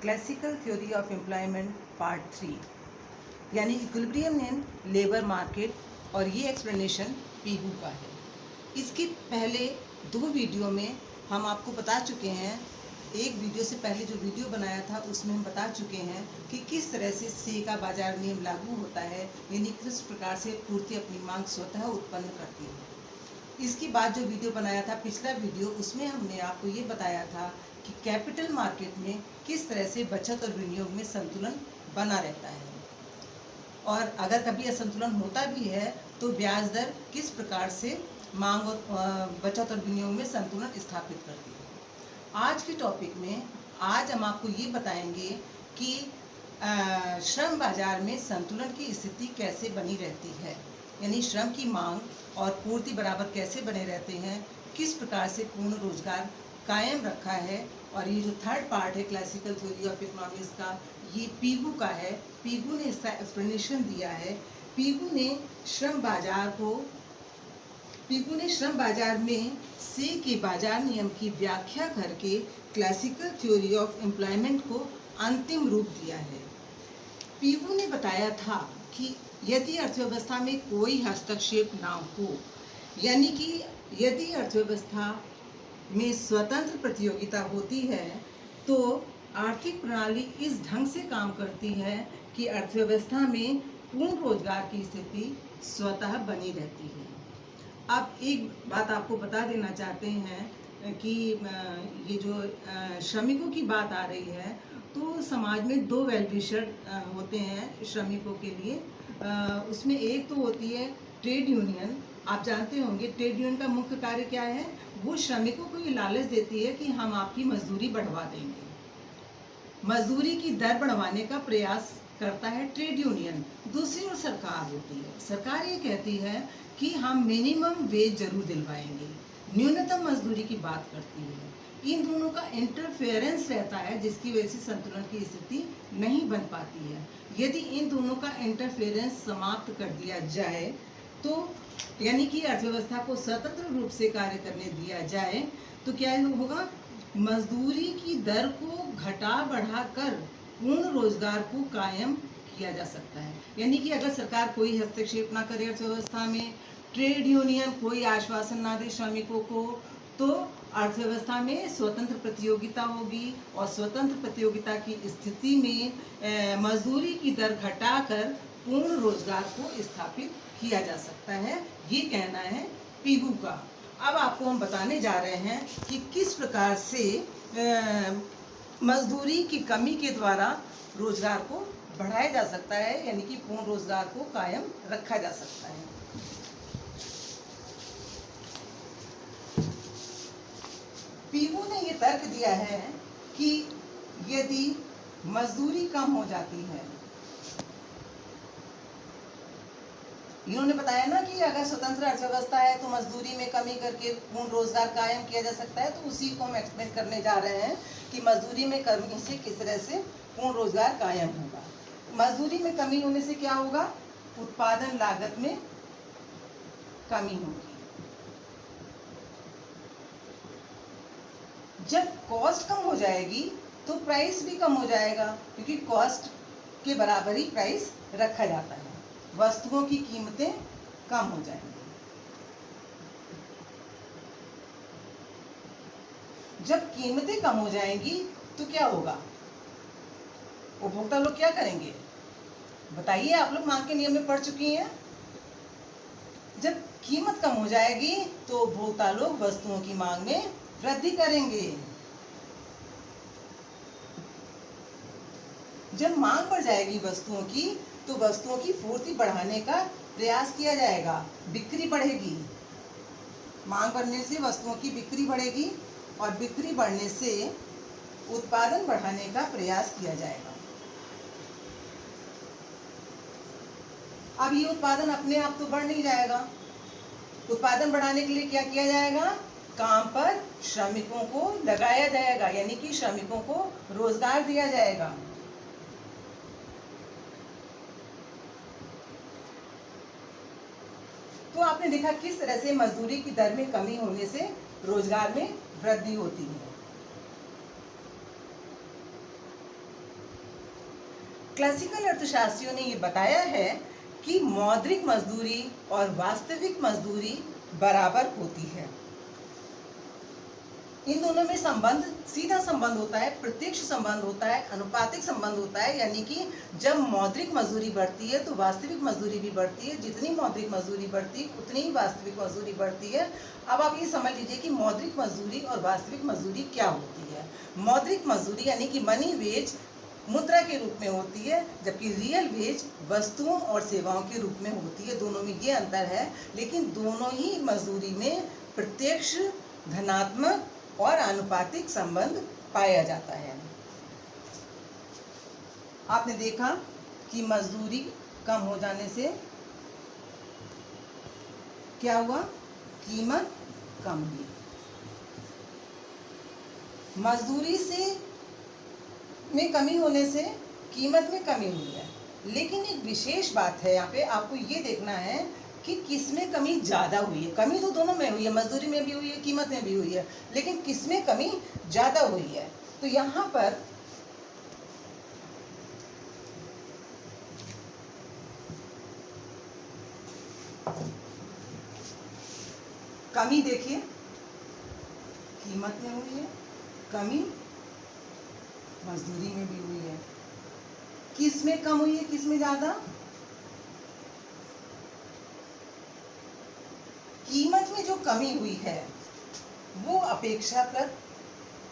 Classical theory of employment part 3 यानी equilibrium in labour market, और ये एक्सप्लेनेशन पीहू का है। इसके पहले 2 वीडियो में हम आपको बता चुके हैं, एक वीडियो से पहले जो वीडियो बनाया था उसमें हम बता चुके हैं कि किस तरह से से का बाजार नियम लागू होता है, यानी किस प्रकार से पूर्ति अपनी मांग स्वतः उत्पन्न करती है। इसके बाद जो वीडियो बनाया था पिछला वीडियो, उसमें हमने आपको ये बताया था कि कैपिटल मार्केट में किस तरह से बचत और विनियोग में संतुलन बना रहता है, और अगर कभी असंतुलन होता भी है तो ब्याज दर किस प्रकार से मांग और बचत और विनियोग में संतुलन स्थापित करती है। आज के टॉपिक में आज हम आपको ये बताएंगे कि श्रम बाजार में संतुलन की स्थिति कैसे बनी रहती है, यानी श्रम की मांग और पूर्ति बराबर कैसे बने रहते हैं, किस प्रकार से पूर्ण रोजगार कायम रखा है। और ये जो थर्ड पार्ट है क्लासिकल थ्योरी ऑफ इकोनॉमिक्स का, ये पीहू का है। पीहू ने इसका एक्सप्लेनेशन दिया है। पीहू ने श्रम बाजार में से के बाजार नियम की व्याख्या करके क्लासिकल थ्योरी ऑफ एम्प्लॉयमेंट को अंतिम रूप दिया है। पीहू ने बताया था कि यदि अर्थव्यवस्था में कोई हस्तक्षेप ना हो, यानी कि यदि अर्थव्यवस्था में स्वतंत्र प्रतियोगिता होती है तो आर्थिक प्रणाली इस ढंग से काम करती है कि अर्थव्यवस्था में पूर्ण रोजगार की स्थिति स्वतः बनी रहती है। अब एक बात आपको बता देना चाहते हैं कि ये जो श्रमिकों की बात आ रही है, तो समाज में 2 वेल विशर होते हैं श्रमिकों के लिए। उसमें एक तो होती है ट्रेड यूनियन। आप जानते होंगे ट्रेड यूनियन का मुख्य कार्य क्या है, वो श्रमिकों को ये लालच देती है कि हम आपकी मजदूरी बढ़वा देंगे। मजदूरी की दर बढ़वाने का प्रयास करता है ट्रेड यूनियन। दूसरी ओर सरकार होती है, सरकार ये कहती है कि हम मिनिमम वेज जरूर दिलवाएंगे, न्यूनतम मजदूरी की बात करती है। इन दोनों का इंटरफेरेंस रहता है, जिसकी वजह से संतुलन की स्थिति नहीं बन पाती है। यदि इन दोनों का इंटरफेरेंस समाप्त कर दिया जाए, तो यानी कि अर्थव्यवस्था को स्वतंत्र रूप से कार्य करने दिया जाए, तो क्या होगा, मजदूरी की दर को घटा बढ़ा कर पूर्ण रोजगार को कायम किया जा सकता है। यानी कि अगर सरकार कोई हस्तक्षेप ना करे अर्थव्यवस्था में, ट्रेड यूनियन कोई आश्वासन ना दे श्रमिकों को, तो अर्थव्यवस्था में स्वतंत्र प्रतियोगिता होगी, और स्वतंत्र प्रतियोगिता की स्थिति में मजदूरी की दर घटाकर पूर्ण रोजगार को स्थापित किया जा सकता है। ये कहना है पीहू का। अब आपको हम बताने जा रहे हैं कि किस प्रकार से मजदूरी की कमी के द्वारा रोजगार को बढ़ाया जा सकता है, यानी कि पूर्ण रोजगार को कायम रखा जा सकता है। पीहू ने ये तर्क दिया है कि यदि मजदूरी कम हो जाती है, इन्होंने बताया ना कि अगर स्वतंत्र अर्थव्यवस्था है तो मजदूरी में कमी करके पूर्ण रोजगार कायम किया जा सकता है, तो उसी को हम एक्सप्लेन करने जा रहे हैं कि मजदूरी में कमी से किस तरह से पूर्ण रोजगार कायम होगा। मजदूरी में कमी होने से क्या होगा, उत्पादन लागत में कमी होगी। जब कॉस्ट कम हो जाएगी तो प्राइस भी कम हो जाएगा, क्योंकि कॉस्ट के बराबर ही प्राइस रखा जाता है, वस्तुओं की कीमतें कम हो जाएंगी। जब कीमतें कम हो जाएंगी तो क्या होगा, उपभोक्ता लोग क्या करेंगे, बताइए। आप लोग मांग के नियम में पढ़ चुकी हैं। जब कीमत कम हो जाएगी तो उपभोक्ता लोग वस्तुओं की मांग में वृद्धि करेंगे। जब मांग बढ़ जाएगी वस्तुओं की, तो वस्तुओं की पूर्ति बढ़ाने का प्रयास किया जाएगा, बिक्री बढ़ेगी। मांग बढ़ने से वस्तुओं की बिक्री बढ़ेगी, और बिक्री बढ़ने से उत्पादन बढ़ाने का प्रयास किया जाएगा। अब ये उत्पादन अपने आप तो बढ़ नहीं जाएगा। उत्पादन बढ़ाने के लिए क्या किया जाएगा, काम पर श्रमिकों को लगाया जाएगा, यानी कि श्रमिकों को रोजगार दिया जाएगा। तो आपने देखा किस तरह से मजदूरी की दर में कमी होने से रोजगार में वृद्धि होती है। क्लासिकल अर्थशास्त्रियों ने ये बताया है कि मौद्रिक मजदूरी और वास्तविक मजदूरी बराबर होती है। इन दोनों में संबंध, सीधा संबंध होता है, प्रत्यक्ष संबंध होता है, अनुपातिक संबंध होता है। यानी कि जब मौद्रिक मजदूरी बढ़ती है तो वास्तविक मजदूरी भी बढ़ती है। जितनी मौद्रिक मजदूरी बढ़ती है उतनी ही वास्तविक मजदूरी बढ़ती है। अब आप ये समझ लीजिए कि मौद्रिक मजदूरी और वास्तविक मजदूरी क्या होती है। मौद्रिक मजदूरी यानी कि मनी वेज मुद्रा के रूप में होती है, जबकि रियल वेज वस्तुओं और सेवाओं के रूप में होती है। दोनों में ये अंतर है, लेकिन दोनों ही मजदूरी में प्रत्यक्ष, धनात्मक और आनुपातिक संबंध पाया जाता है। आपने देखा कि मजदूरी कम हो जाने से क्या हुआ, कीमत कम हुई। मजदूरी से में कमी होने से कीमत में कमी हुई है। लेकिन एक विशेष बात है, यहाँ पे आपको ये देखना है कि किसमें कमी ज़्यादा हुई है। कमी तो दोनों में हुई है, मजदूरी में भी हुई है, कीमत में भी हुई है, लेकिन किसमें कमी ज़्यादा हुई है। तो यहाँ पर कमी देखिए, कीमत में हुई है, कमी मजदूरी में भी हुई है। किस में कम हुई है, किस में ज़्यादा? कीमत में जो कमी हुई है वो अपेक्षाकृत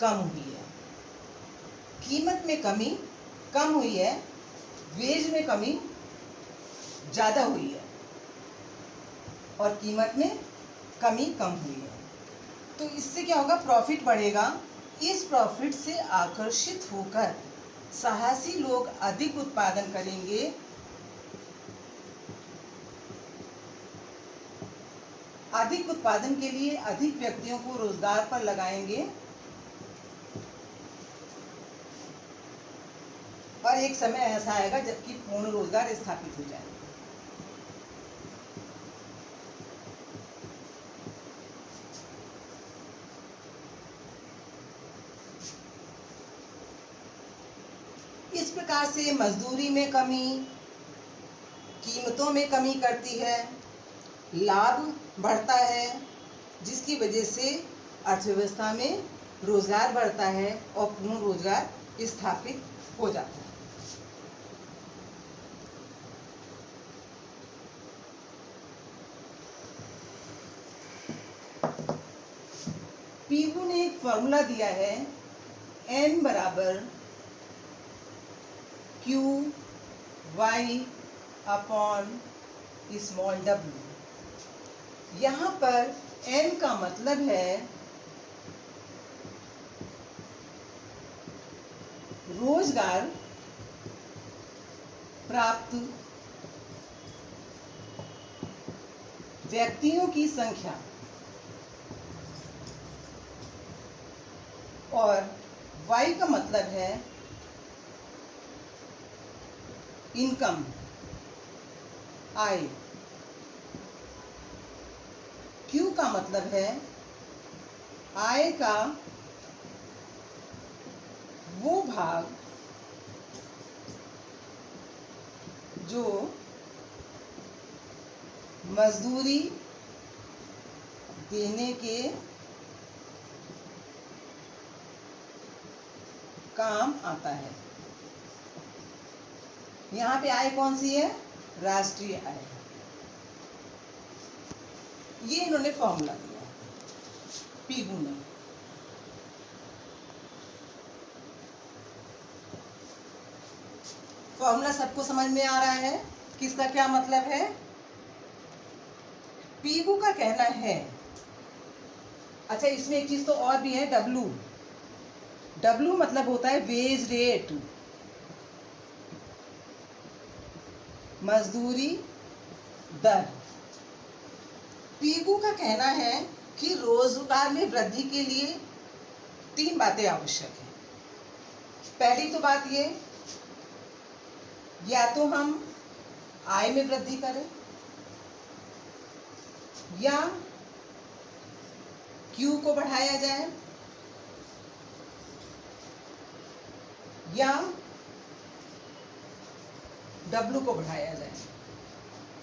कम हुई है। कीमत में कमी कम हुई है, वेज में कमी ज़्यादा हुई है और कीमत में कमी कम हुई है। तो इससे क्या होगा, प्रॉफिट बढ़ेगा। इस प्रॉफिट से आकर्षित होकर साहसी लोग अधिक उत्पादन करेंगे, अधिक उत्पादन के लिए अधिक व्यक्तियों को रोजगार पर लगाएंगे और एक समय ऐसा आएगा जबकि पूर्ण रोजगार स्थापित हो जाएगा। इस प्रकार से मजदूरी में कमी कीमतों में कमी करती है, लाभ बढ़ता है, जिसकी वजह से अर्थव्यवस्था में रोजगार बढ़ता है और पूर्ण रोजगार स्थापित हो जाता है। पीहू ने एक फॉर्मूला दिया है, N बराबर Q Y upon small w। यहाँ पर N का मतलब है रोजगार प्राप्त व्यक्तियों की संख्या और Y का मतलब है इनकम, आय। Q का मतलब है आय का वो भाग जो मजदूरी देने के काम आता है। यहाँ पे आय कौन सी है, राष्ट्रीय आय। ये इन्होंने फॉर्मूला दिया पीहू ने। फॉर्मूला सबको समझ में आ रहा है, किसका क्या मतलब है। पीहू का कहना है, अच्छा इसमें एक चीज तो और भी है, डब्लू। डब्लू मतलब होता है वेज रेट, मजदूरी दर। पीहू का कहना है कि रोजगार में वृद्धि के लिए 3 बातें आवश्यक है। पहली तो बात ये, या तो हम आय में वृद्धि करें या Q को बढ़ाया जाए या डब्ल्यू को बढ़ाया जाए।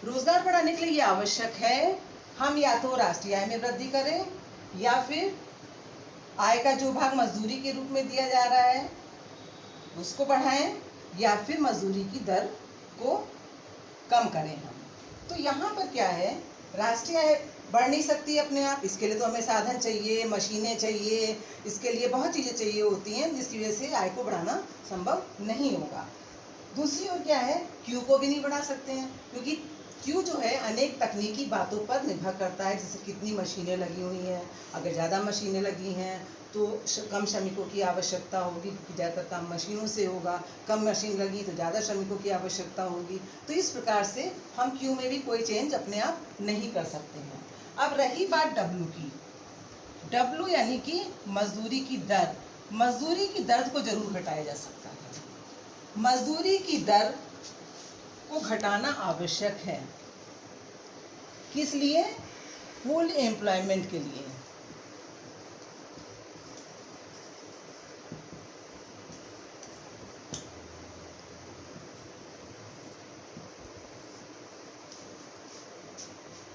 रोजगार बढ़ाने के लिए ये आवश्यक है हम या तो राष्ट्रीय आय में वृद्धि करें या फिर आय का जो भाग मजदूरी के रूप में दिया जा रहा है उसको बढ़ाएं या फिर मजदूरी की दर को कम करें हम। तो यहाँ पर क्या है, राष्ट्रीय आय बढ़ नहीं सकती अपने आप, इसके लिए तो हमें साधन चाहिए, मशीनें चाहिए, इसके लिए बहुत चीज़ें चाहिए होती हैं जिसकी वजह से आय को बढ़ाना संभव नहीं होगा। दूसरी ओर क्या है, क्यू को भी नहीं बढ़ा सकते हैं क्योंकि क्यू जो है अनेक तकनीकी बातों पर निर्भर करता है, जैसे कितनी मशीनें लगी हुई हैं। अगर ज़्यादा मशीनें लगी हैं तो कम श्रमिकों की आवश्यकता होगी क्योंकि ज़्यादातर काम मशीनों से होगा, कम मशीन लगी तो ज़्यादा श्रमिकों की आवश्यकता होगी। तो इस प्रकार से हम क्यू में भी कोई चेंज अपने आप नहीं कर सकते हैं। अब रही बात डब्ल्यू की, डब्ल्यू यानी कि मजदूरी की दर। मजदूरी की दर को जरूर घटाया जा सकता है, मजदूरी की दर को घटाना आवश्यक है। किस लिए? फुल एम्प्लॉयमेंट के लिए।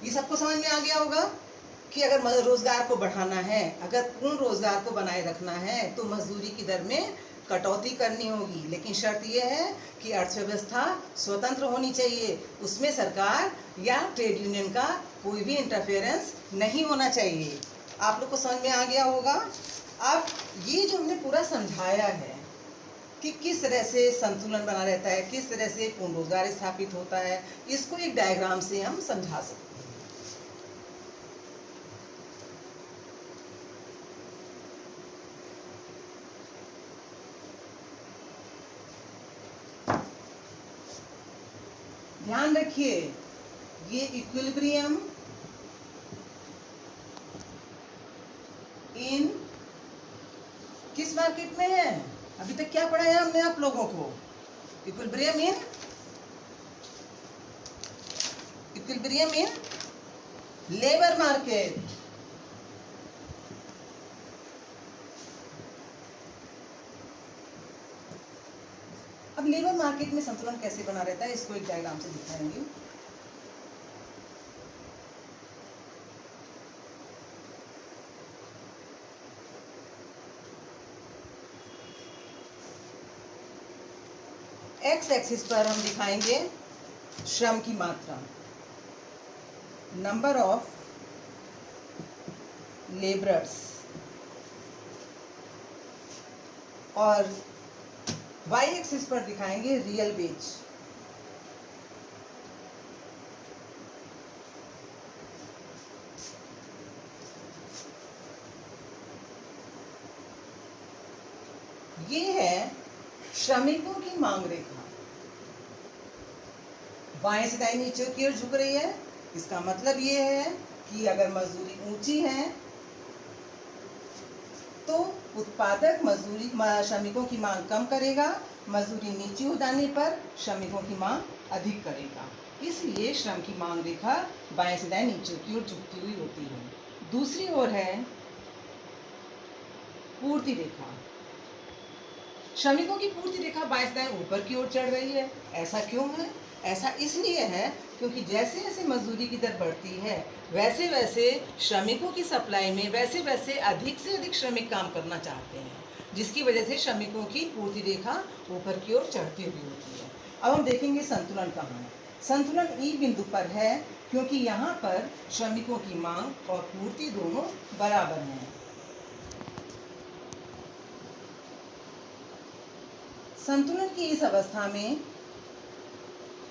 ये सबको समझ में आ गया होगा कि अगर रोजगार को बढ़ाना है, अगर पूर्ण रोजगार को बनाए रखना है तो मजदूरी की दर में कटौती करनी होगी, लेकिन शर्त यह है कि अर्थव्यवस्था स्वतंत्र होनी चाहिए, उसमें सरकार या ट्रेड यूनियन का कोई भी इंटरफेरेंस नहीं होना चाहिए। आप लोग को समझ में आ गया होगा। अब ये जो हमने पूरा समझाया है कि किस तरह से संतुलन बना रहता है, किस तरह से पूर्ण रोजगार स्थापित होता है, इसको एक डायग्राम से हम समझा सकते हैं। ध्यान रखिए, ये इक्विलिब्रियम इन किस मार्केट में है? अभी तक क्या पढ़ाया हमने आप लोगों को? Equilibrium in labour market. अब लेबर मार्केट में संतुलन कैसे बना रहता है इसको एक डायग्राम से दिखाएंगे। एक्स एक्सिस पर हम दिखाएंगे श्रम की मात्रा, नंबर ऑफ लेबरर्स, और वाई एक्सिस पर दिखाएंगे रियल वेज। ये है श्रमिकों की मांग रेखा, बाएं से दाएं नीचे की ओर झुक रही है। इसका मतलब ये है कि अगर मजदूरी ऊंची है तो उत्पादक मजदूरी श्रमिकों की मांग कम करेगा, मजदूरी नीचे हो जाने पर श्रमिकों की मांग अधिक करेगा। इसलिए श्रम की मांग रेखा बाएं से दाएं नीचे की ओर झुकती हुई होती है। दूसरी ओर है पूर्ति रेखा। श्रमिकों की पूर्ति रेखा बाएं से दाएं ऊपर की ओर चढ़ रही है। ऐसा क्यों है? ऐसा इसलिए है क्योंकि जैसे जैसे मजदूरी की दर बढ़ती है वैसे वैसे श्रमिकों की सप्लाई में वैसे वैसे अधिक से अधिक श्रमिक काम करना चाहते हैं, जिसकी वजह से श्रमिकों की पूर्ति रेखा ऊपर की ओर चढ़ती हुई होती है। अब हम देखेंगे संतुलन कहाँ है। संतुलन ई बिंदु पर है क्योंकि यहाँ पर श्रमिकों की मांग और पूर्ति दोनों बराबर हैं। संतुलन की इस अवस्था में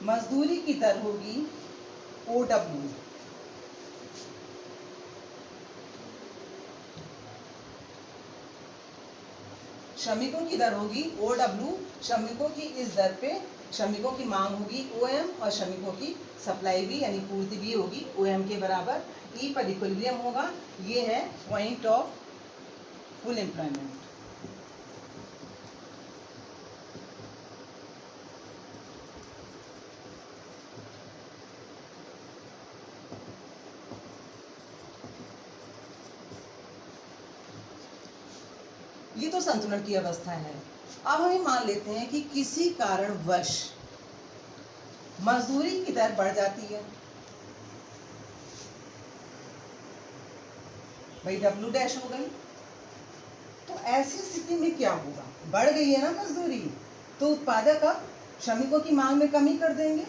मजदूरी की दर होगी OW, श्रमिकों की दर होगी OW। श्रमिकों की इस दर पे श्रमिकों की मांग होगी OM और श्रमिकों की सप्लाई भी यानी पूर्ति भी होगी OM के बराबर। ई पर इक्विलिब्रियम होगा। ये है पॉइंट ऑफ फुल एम्प्लॉयमेंट। ये तो संतुलन की अवस्था है। अब हम मान लेते हैं कि किसी कारणवश मजदूरी की दर बढ़ जाती है। भाई डब्ल्यू डैश हो गई। तो ऐसी स्थिति में क्या होगा, बढ़ गई है ना मजदूरी, तो उत्पादक अब श्रमिकों की मांग में कमी कर देंगे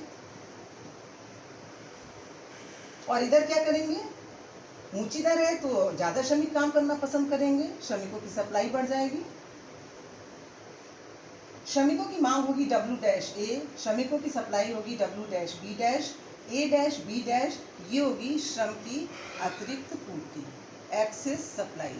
और इधर क्या करेंगे, ऊंची दर है तो ज्यादा श्रमिक काम करना पसंद करेंगे, श्रमिकों की सप्लाई बढ़ जाएगी। श्रमिकों की मांग होगी डब्ल्यू डैश ए, श्रमिकों की सप्लाई होगी डब्ल्यू डैश बी डैश, ए डैश बी डैश, ये होगी श्रम की अतिरिक्त पूर्ति, एक्सेस सप्लाई।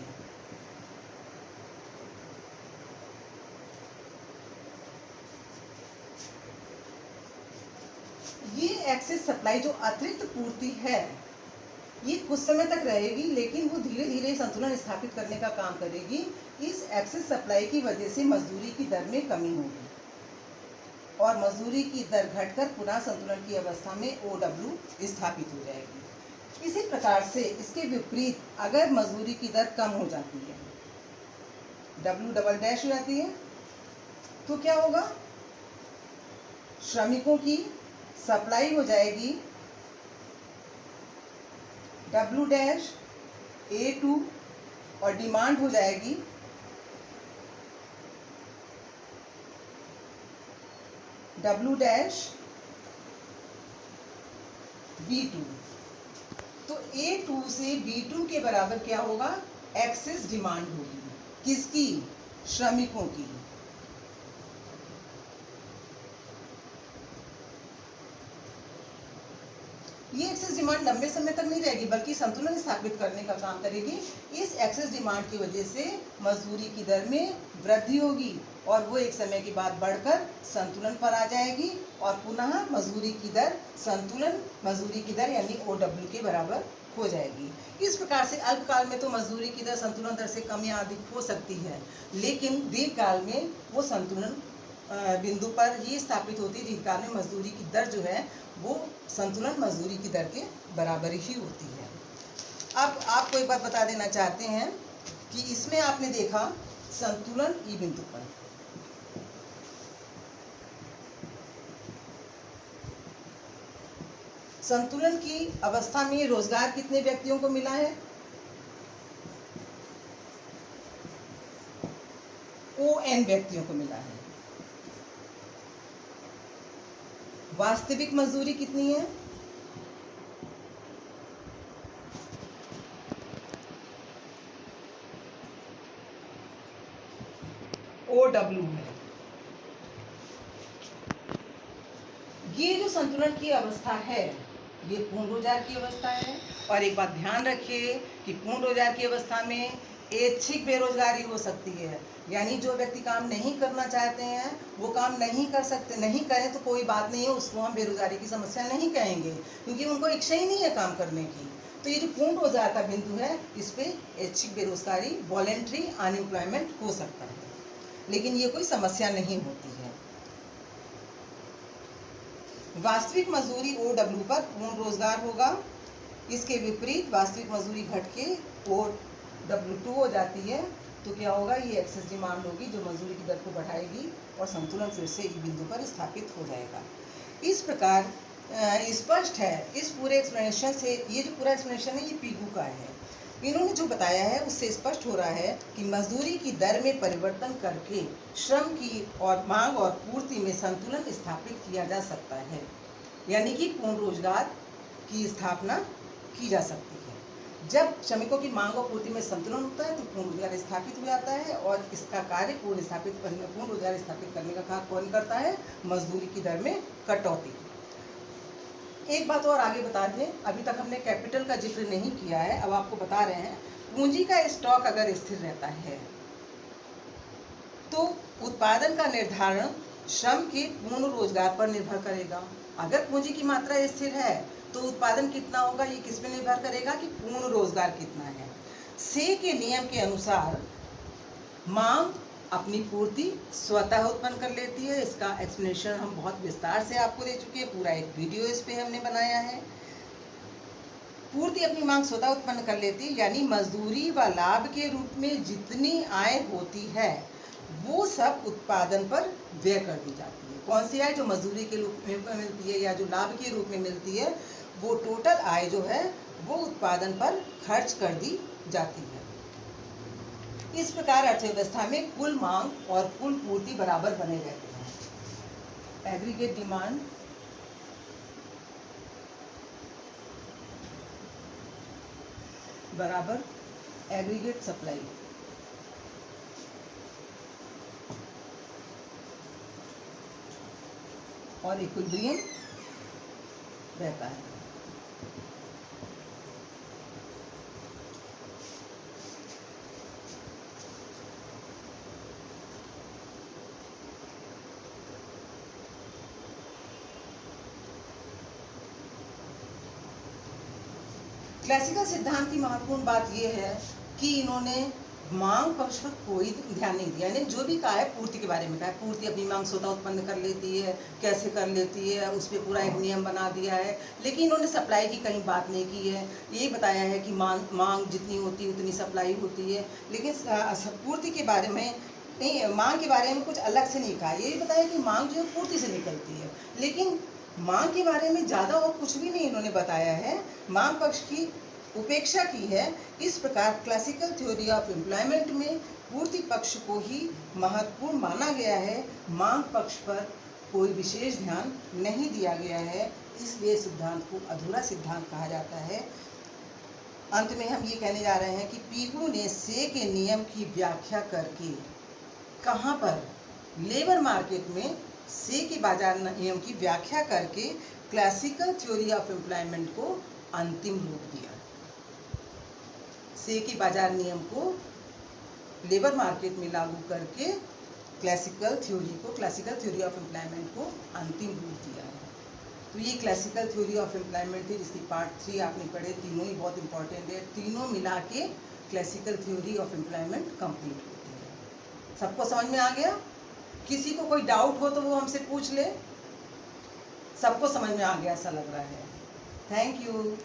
ये एक्सेस सप्लाई जो अतिरिक्त पूर्ति है ये कुछ समय तक रहेगी, लेकिन वो धीरे धीरे संतुलन स्थापित करने का काम करेगी। इस एक्सेस सप्लाई की वजह से मजदूरी की दर में कमी होगी और मजदूरी की दर घटकर पुनः संतुलन की अवस्था में OW स्थापित हो जाएगी। इसी प्रकार से इसके विपरीत अगर मजदूरी की दर कम हो जाती है, W डबल डैश हो जाती है, तो क्या होगा, श्रमिकों की सप्लाई हो जाएगी W डैश A2 और डिमांड हो जाएगी W डैश B2। तो A2 से B2 के बराबर क्या होगा, एक्सेस डिमांड होगी, किसकी, श्रमिकों की। ये एक्सेस डिमांड लंबे समय तक नहीं रहेगी बल्कि संतुलन स्थापित करने का काम करेगी। इस एक्सेस डिमांड की वजह से मजदूरी की दर में वृद्धि होगी और वो एक समय के बाद बढ़कर संतुलन पर आ जाएगी और पुनः मजदूरी की दर संतुलन मजदूरी की दर यानी OW के बराबर हो जाएगी। इस प्रकार से अल्पकाल में तो मजदूरी की दर संतुलन दर से कम या अधिक हो सकती है, लेकिन दीर्घकाल में वो संतुलन बिंदु पर ही स्थापित होती है। दीर्घकाल में मजदूरी की दर जो है वो संतुलन मजदूरी की दर के बराबर ही होती है। अब आपको एक बात बता देना चाहते हैं कि इसमें आपने देखा संतुलन ई बिंदु पर, संतुलन की अवस्था में रोजगार कितने व्यक्तियों को मिला है, ON व्यक्तियों को मिला है। वास्तविक मजदूरी कितनी है, OW है। ये जो संतुलन की अवस्था है ये पूर्ण रोजगार की अवस्था है। और एक बात ध्यान रखिए कि पूर्ण रोजगार की अवस्था में ऐच्छिक बेरोजगारी हो सकती है, यानी जो व्यक्ति काम नहीं करना चाहते हैं वो काम नहीं कर सकते, नहीं करें तो कोई बात नहीं है, उसको हम बेरोजगारी की समस्या नहीं कहेंगे क्योंकि उनको इच्छा ही नहीं है काम करने की। तो ये जो पूर्ण रोजगार का बिंदु है इस पे ऐच्छिक बेरोजगारी वॉलेंट्री अनएम्प्लॉयमेंट हो सकता है, लेकिन ये कोई समस्या नहीं होती है। वास्तविक मजदूरी OW पर पूर्ण रोजगार होगा, इसके विपरीत वास्तविक मजदूरी घट के OW2 हो जाती है, तो क्या होगा, ये एक्सेस डिमांड होगी जो मजदूरी की दर को बढ़ाएगी और संतुलन फिर से ई बिंदु पर स्थापित हो जाएगा। इस प्रकार स्पष्ट है इस पूरे एक्सप्लेनेशन से, ये जो पूरा एक्सप्लेनेशन है ये पीगू का है, इन्होंने जो बताया है उससे स्पष्ट हो रहा है कि मजदूरी की दर में परिवर्तन करके श्रम की और मांग और पूर्ति में संतुलन स्थापित किया जा सकता है, यानी कि पूर्ण रोजगार की स्थापना की जा सकती है। जब श्रमिकों की मांग और पूर्ति में संतुलन होता है तो पूर्ण रोजगार स्थापित हो जाता है और इसका कार्य पूर्ण रोजगार स्थापित करने का कार्य कौन करता है, मजदूरी की दर में कटौती। एक बात और आगे बता दें, अभी तक हमने कैपिटल का जिक्र नहीं किया है, अब आपको बता रहे हैं पूंजी का स्टॉक अगर स्थिर रहता है तो उत्पादन का निर्धारण श्रम के पूर्ण रोजगार पर निर्भर करेगा। अगर पूंजी की मात्रा स्थिर है तो उत्पादन कितना होगा ये किस पे निर्भर करेगा कि पूर्ण रोजगार कितना है। से के नियम के अनुसार मांग अपनी पूर्ति स्वतः उत्पन्न कर लेती है। इसका एक्सप्लेनेशन हम बहुत विस्तार से आपको दे चुके हैं, पूरा एक वीडियो इस पे हमने बनाया है। पूर्ति अपनी मांग स्वतः उत्पन्न कर लेती है, यानी मजदूरी व लाभ के रूप में जितनी आय होती है वो सब उत्पादन पर व्यय कर दी जाती है। कौन सी आय? जो मजदूरी के रूप में मिलती है या जो लाभ के रूप में मिलती है, वो टोटल आय जो है वो उत्पादन पर खर्च कर दी जाती है। इस प्रकार अर्थव्यवस्था में कुल मांग और कुल पूर्ति बराबर बने रहते हैं। एग्रीगेट डिमांड बराबर एग्रीगेट सप्लाई। और इक्विलिब्रियम रहता है। क्लासिकल सिद्धांत की महत्वपूर्ण बात यह है कि इन्होंने मांग पक्ष पर कोई ध्यान नहीं दिया। यानी जो भी कहा है पूर्ति के बारे में कहा है, पूर्ति अपनी मांग स्वतः उत्पन्न कर लेती है, कैसे कर लेती है, उस पर पूरा एक नियम बना दिया है। लेकिन इन्होंने सप्लाई की कहीं बात नहीं की है। यही बताया है कि मांग जितनी होती है उतनी सप्लाई होती है, लेकिन पूर्ति के बारे में नहीं, मांग के बारे में कुछ अलग से नहीं कहा। यही बताया कि मांग जो है पूर्ति से निकलती है, लेकिन मांग के बारे में ज़्यादा और कुछ भी नहीं इन्होंने बताया है। मांग पक्ष की उपेक्षा की है। इस प्रकार क्लासिकल थ्योरी ऑफ एम्प्लॉयमेंट में पूर्ति पक्ष को ही महत्वपूर्ण माना गया है, मांग पक्ष पर कोई विशेष ध्यान नहीं दिया गया है। इसलिए सिद्धांत को अधूरा सिद्धांत कहा जाता है। अंत में हम ये कहने जा रहे हैं कि पीगू ने से के नियम की व्याख्या करके कहाँ पर? लेबर मार्केट में से के बाजार नियम की व्याख्या करके क्लासिकल थ्योरी ऑफ एम्प्लॉयमेंट को अंतिम रूप दिया। से के बाजार नियम को लेबर मार्केट में लागू करके क्लासिकल थ्योरी ऑफ एम्प्लॉयमेंट को अंतिम रूप दिया है। तो ये क्लासिकल थ्योरी ऑफ एम्प्लॉयमेंट थी, जिसकी पार्ट 3 आपने पढ़े। तीनों ही बहुत इंपॉर्टेंट है। तीनों मिला के classical theory of employment complete होती है। सबको समझ में आ गया? किसी को कोई डाउट हो तो वो हमसे पूछ ले। सबको समझ में आ गया ऐसा लग रहा है। Thank you.